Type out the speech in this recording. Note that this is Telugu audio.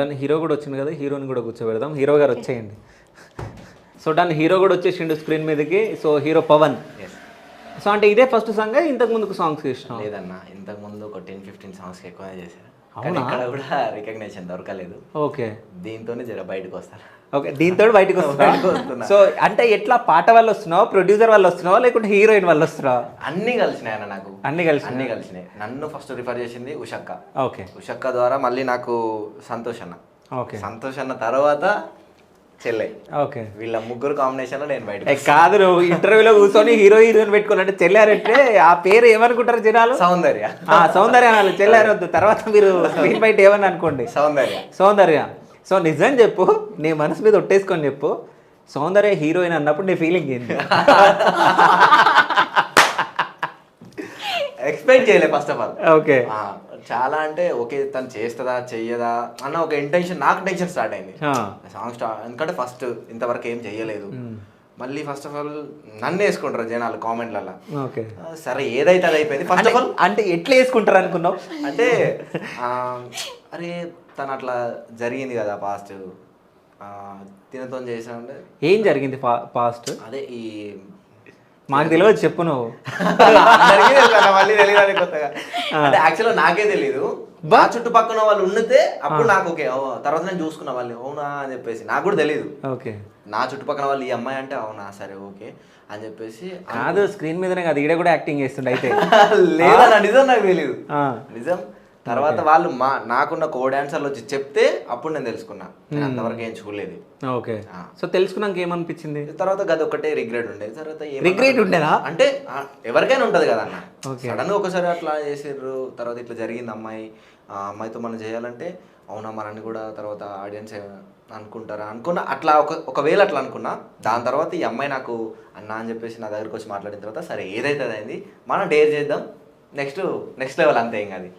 దాని హీరో కూడా వచ్చింది కదా, హీరోని కూడా కూర్చోబెడదాం. హీరో గారు వచ్చేయండి. సో దాని హీరో కూడా వచ్చేసిండు స్క్రీన్ మీదకి. So hero Pawan. సో అంటే ఇదే ఫస్ట్ సాంగ్, ఇంతకు ముందుకు సాంగ్స్ ఇష్టం? లేదన్న, ఇంతకు ముందు ఒక 10-15 సాంగ్స్ ఎక్కువనే చేశాను. అవునా? ఇక్కడ కూడా రికగ్నేషన్ దొరకలేదు. ఓకే, దీంతోనే జర బయటకు వస్తారు. ఓకే, దీంతో బయటకు వస్తున్నా. సో అంటే ఎట్లా పాట వల్ల వస్తున్నావా, ప్రొడ్యూసర్ వల్ల వస్తున్నావా, లేకుంటే హీరోయిన్ వల్ల వస్తున్నావా? అన్ని కలిసినాయి అన్న నాకు. అన్ని కలిసినాయి. నన్ను ఫస్ట్ రిఫర్ చేసింది ఉషక్క. ఓకే, ఉషక్క ద్వారా మళ్ళీ నాకు సంతోష్ అన్న. ఓకే, సంతోష్ అన్న తర్వాత చెల్లె. ఓకే, వీళ్ళ ముగ్గురు కాంబినేషన్ లో నేను బయట. కాదు, నువ్వు ఇంటర్వ్యూలో కూర్చొని హీరోయిన్ పెట్టుకోవాలంటే చెల్లారంటే ఆ పేరు ఏమనుకుంటారు జనాలు? సౌందర్య. సౌందర్య అనాలి, చెల్లారొద్దు. తర్వాత మీరు స్క్రీన్ బయట ఏమని అనుకోండి, సౌందర్య. సో నిజం చెప్పు, నీ మనసు మీద ఒట్టేసుకొని చెప్పు, సౌందర్య హీరోయిన్ అన్నప్పుడు నీ ఫీలింగ్ ఏంటి? ఎక్స్పెక్ట్ చేయలే ఫస్ట్ ఆఫ్ ఆల్. ఓకే, చాలా అంటే ఓకే తను చేస్తుందా చెయ్యదా అన్న ఒక ఇంటెన్షన్, నాకు టెన్షన్ స్టార్ట్ అయింది సాంగ్ స్టార్ట్. ఎందుకంటే ఫస్ట్ ఇంతవరకు ఏం చెయ్యలేదు. మళ్ళీ ఫస్ట్ ఆఫ్ ఆల్ నన్ను వేసుకుంటారు జనాలు కామెంట్లలో. ఓకే, సరే ఏదైతే అది అయిపోయింది. ఫస్ట్ ఆఫ్ ఆల్ అంటే ఎట్లా వేసుకుంటారు అనుకున్నావు? అంటే అరే తను అట్లా జరిగింది కదా పాస్ట్, తినతో చేసామంటే ఏం జరిగింది పాస్ట్? అదే ఈ మాకు తెలియదు, చెప్పు నువ్వు. మళ్ళీ తెలియదు కొత్తగా. అంటే యాక్చువల్గా నాకే తెలీదు, బా చుట్టుపక్కల వాళ్ళు ఉన్నతే అప్పుడు నాకు ఓకే. తర్వాత నేను చూసుకున్నా వాళ్ళు అవునా అని చెప్పేసి, నాకు కూడా తెలియదు. ఓకే, నా చుట్టుపక్కల వాళ్ళు ఈ అమ్మాయి అంటే అవునా సరే ఓకే అని చెప్పేసి. కాదు, స్క్రీన్ మీదనే కాదు, ఈడ కూడా యాక్టింగ్ చేస్తుండే అయితే. లేదా నిజం నాకు తెలియదు, నిజం. తర్వాత వాళ్ళు నాకున్న కో డాన్సర్లు వచ్చి చెప్తే అప్పుడు నేను తెలుసుకున్నా. అంతవరకు ఏం చూడలేదు. ఓకే, సో తెలుసుకున్నాక ఏమనిపించింది? తర్వాత గది ఒకటే రిగ్రెట్ ఉండేది. తర్వాత రిగ్రెట్ ఉండేదా? అంటే ఎవరికైనా ఉంటది కదా అన్న. సడన్ గా ఒకసారి అట్లా చేసారు, తర్వాత ఇట్లా జరిగింది అమ్మాయి, ఆ అమ్మాయితో మనం చేయాలంటే అవునా మనని కూడా తర్వాత ఆడియన్స్ అనుకుంటారా అనుకున్నా. అట్లా ఒకవేళ అట్లా అనుకున్నా. దాని తర్వాత ఈ అమ్మాయి నాకు అన్నా అని చెప్పేసి నా దగ్గరకు వచ్చి మాట్లాడిన తర్వాత సరే ఏదైతే అయింది మనం డేర్ చేద్దాం, నెక్స్ట్ లెవెల్ అంతే. ఇంకా అది